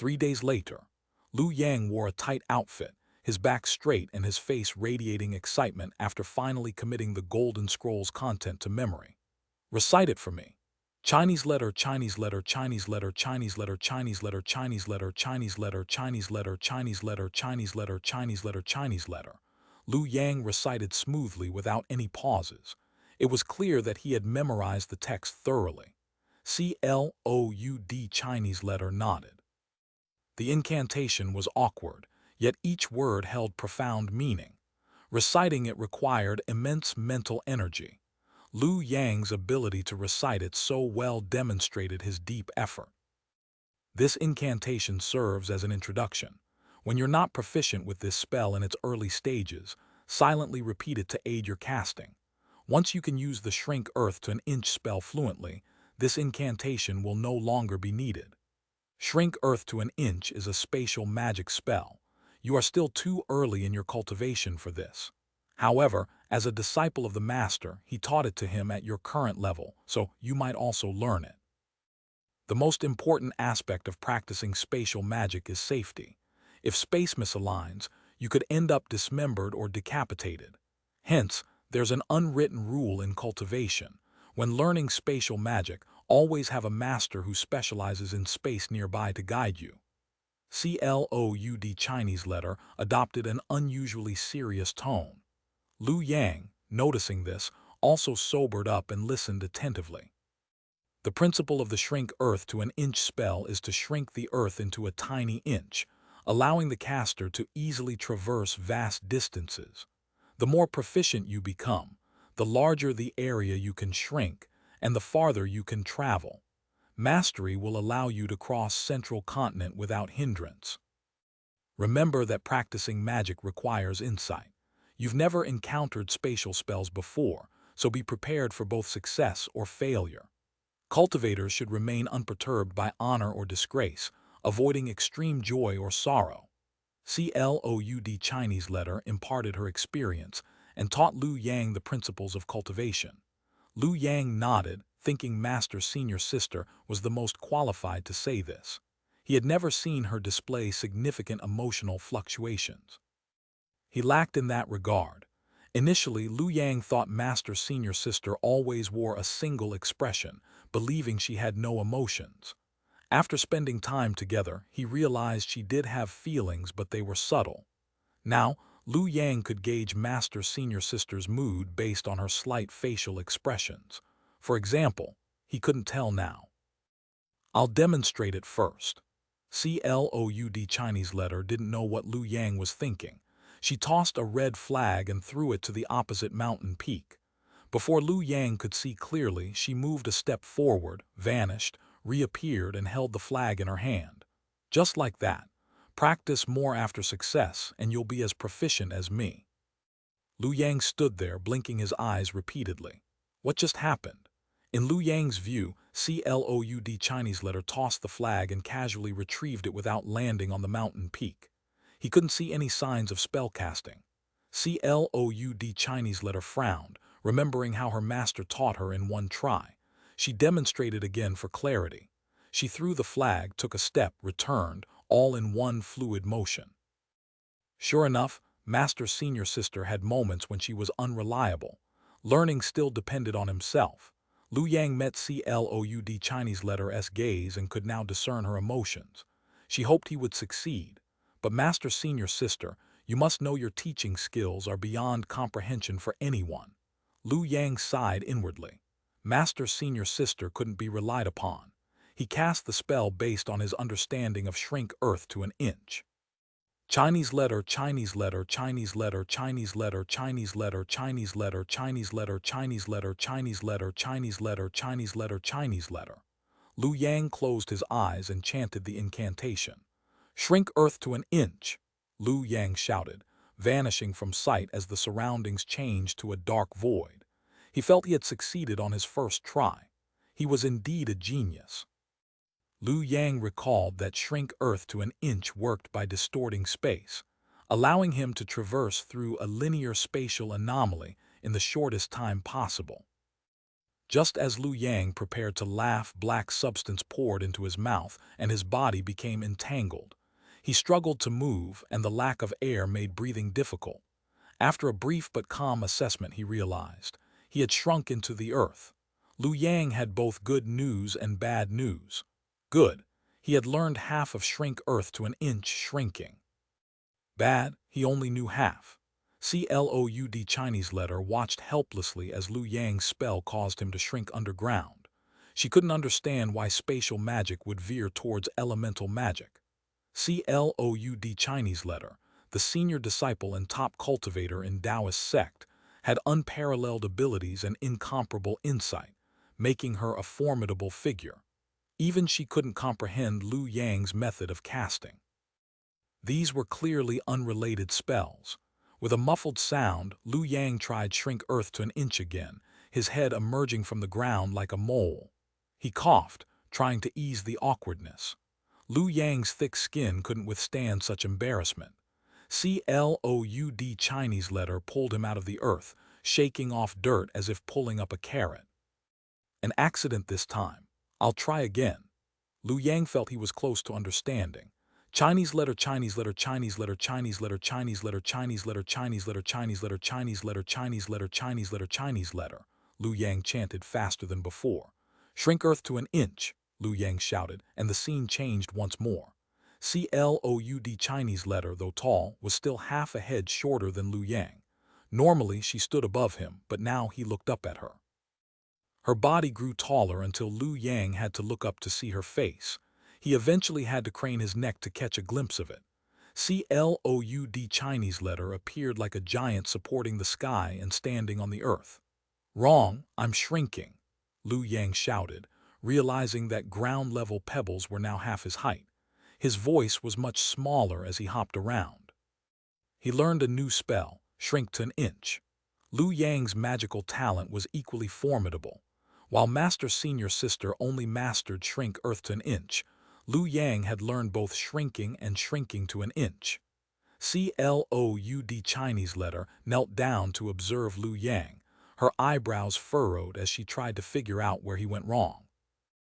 3 days later, Liu Yang wore a tight outfit, his back straight and his face radiating excitement after finally committing the Golden Scroll's content to memory. Recite it for me. Chinese letter, Chinese letter, Chinese letter, Chinese letter, Chinese letter, Chinese letter, Chinese letter, Chinese letter, Chinese letter, Chinese letter, Chinese letter, Chinese letter. Liu Yang recited smoothly without any pauses. It was clear that he had memorized the text thoroughly. Cloud Chinese letter nodded. The incantation was awkward, yet each word held profound meaning. Reciting it required immense mental energy. Liu Yang's ability to recite it so well demonstrated his deep effort. This incantation serves as an introduction. When you're not proficient with this spell in its early stages, silently repeat it to aid your casting. Once you can use the Shrink Earth to an Inch spell fluently, this incantation will no longer be needed. Shrink Earth to an Inch is a spatial magic spell. You are still too early in your cultivation for this. However, as a disciple of the Master, he taught it to him at your current level, so you might also learn it. The most important aspect of practicing spatial magic is safety. If space misaligns, you could end up dismembered or decapitated. Hence, there's an unwritten rule in cultivation. When learning spatial magic, always have a master who specializes in space nearby to guide you. Cloud Chinese letter adopted an unusually serious tone. Liu Yang, noticing this, also sobered up and listened attentively. The principle of the Shrink Earth to an Inch spell is to shrink the earth into a tiny inch, allowing the caster to easily traverse vast distances. The more proficient you become, the larger the area you can shrink, and the farther you can travel. Mastery will allow you to cross central continent without hindrance. Remember that practicing magic requires insight. You've never encountered spatial spells before, so be prepared for both success or failure. Cultivators should remain unperturbed by honor or disgrace, avoiding extreme joy or sorrow. Cloud Chinese letter imparted her experience and taught Liu Yang the principles of cultivation. Liu Yang nodded, thinking Master Senior Sister was the most qualified to say this. He had never seen her display significant emotional fluctuations. He lacked in that regard. Initially, Liu Yang thought Master Senior Sister always wore a single expression, believing she had no emotions. After spending time together, he realized she did have feelings, but they were subtle. Now, Liu Yang could gauge Master Senior Sister's mood based on her slight facial expressions. For example, he couldn't tell now. I'll demonstrate it first. Cloud Chinese letter didn't know what Liu Yang was thinking. She tossed a red flag and threw it to the opposite mountain peak. Before Liu Yang could see clearly, she moved a step forward, vanished, reappeared, and held the flag in her hand. Just like that. Practice more after success, and you'll be as proficient as me. Liu Yang stood there, blinking his eyes repeatedly. What just happened? In Liu Yang's view, Cloud Chinese letter tossed the flag and casually retrieved it without landing on the mountain peak. He couldn't see any signs of spellcasting. Cloud Chinese letter frowned, remembering how her master taught her in one try. She demonstrated again for clarity. She threw the flag, took a step, returned, all in one fluid motion. Sure enough, Master Senior Sister had moments when she was unreliable. Learning still depended on himself. Liu Yang met Cloud Chinese letter's gaze and could now discern her emotions. She hoped he would succeed. But Master Senior Sister, you must know your teaching skills are beyond comprehension for anyone. Liu Yang sighed inwardly. Master Senior Sister couldn't be relied upon. He cast the spell based on his understanding of Shrink Earth to an Inch. Chinese letter, Chinese letter, Chinese letter, Chinese letter, Chinese letter, Chinese letter, Chinese letter, Chinese letter, Chinese letter, Chinese letter, Chinese letter, Chinese letter. Liu Yang closed his eyes and chanted the incantation. Shrink Earth to an Inch, Liu Yang shouted, vanishing from sight as the surroundings changed to a dark void. He felt he had succeeded on his first try. He was indeed a genius. Liu Yang recalled that Shrink Earth to an Inch worked by distorting space, allowing him to traverse through a linear spatial anomaly in the shortest time possible. Just as Lu Yang prepared to laugh, black substance poured into his mouth and his body became entangled. He struggled to move, and the lack of air made breathing difficult. After a brief but calm assessment, he realized he had shrunk into the earth. Lu Yang had both good news and bad news. Good. He had learned half of shrink earth to an inch shrinking. Bad, he only knew half. Cloud Chinese letter watched helplessly as Lu Yang's spell caused him to shrink underground. She couldn't understand why spatial magic would veer towards elemental magic. Cloud Chinese letter, the senior disciple and top cultivator in Taoist sect, had unparalleled abilities and incomparable insight, making her a formidable figure. Even she couldn't comprehend Lu Yang's method of casting. These were clearly unrelated spells. With a muffled sound, Lu Yang tried shrink earth to an inch again, his head emerging from the ground like a mole. He coughed, trying to ease the awkwardness. Lu Yang's thick skin couldn't withstand such embarrassment. Cloud Chinese letter pulled him out of the earth, shaking off dirt as if pulling up a carrot. An accident this time. I'll try again. Lu Yang felt he was close to understanding. Chinese letter, Chinese letter, Chinese letter, Chinese letter, Chinese letter, Chinese letter, Chinese letter, Chinese letter, Chinese letter, Chinese letter, Chinese letter, Chinese letter. Lu Yang chanted faster than before. Shrink earth to an inch, Lu Yang shouted, and the scene changed once more. Cloud Chinese letter, though tall, was still half a head shorter than Lu Yang. Normally she stood above him, but now he looked up at her. Her body grew taller until Lu Yang had to look up to see her face. He eventually had to crane his neck to catch a glimpse of it. Cloud Chinese letter appeared like a giant supporting the sky and standing on the earth. Wrong, I'm shrinking, Lu Yang shouted, realizing that ground-level pebbles were now half his height. His voice was much smaller as he hopped around. He learned a new spell, shrink to an inch. Lu Yang's magical talent was equally formidable. While Master Senior Sister only mastered shrink earth to an inch, Lu Yang had learned both shrinking and shrinking to an inch. Cloud Chinese letter knelt down to observe Lu Yang, her eyebrows furrowed as she tried to figure out where he went wrong.